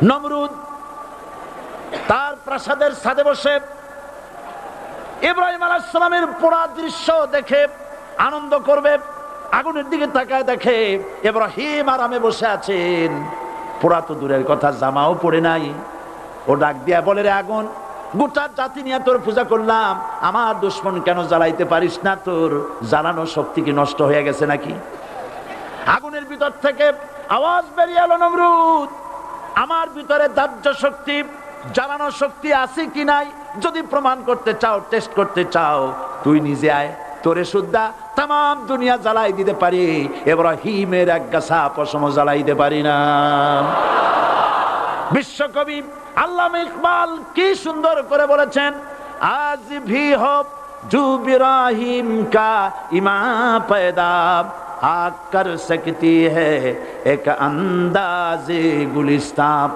নমরুদ তার প্রাসাদের ছাদে বসে ইব্রাহিম আলাইহিস সালামের পোড়া দৃশ্য দেখে আনন্দ করবে, আগুনের দিকে তাকায় দেখে ইব্রাহিম আরামে বসে আছেন। পোড়া তো দূরের কথা, জামাও পড়ে নাই। ও ডাক দিয়া বলে, রে আগুন, গোটা জাতি নিয়ে তোর পূজা করলাম, আমার দুশমন কেন জ্বালাইতে পারিস না? তোর জ্বালানোর শক্তি কি নষ্ট হয়ে গেছে নাকি? আগুনের ভিতর থেকে আওয়াজ বেরিয়ে এলো, নমরুদ, আমার ভিতরে দাহ্য শক্তি, জ্বালানোর শক্তি আছে কি নাই যদি প্রমাণ করতে চাও, টেস্ট করতে চাও, তুই নিজে আয়, তোরে সুদ্ধা তাম দুনিয়া জ্বালাই দিতে পারি, ইব্রাহিমের এক গাছা পশম জ্বালাই দিতে পারি না। বিশ্বকবি আল্লামা ইকবাল কি সুন্দর করে বলেছেন, আজ ভি হো জু ইব্রাহিম কা ইমা पैदा आ कर सकती है एक अंदाज़े गुलिस्तां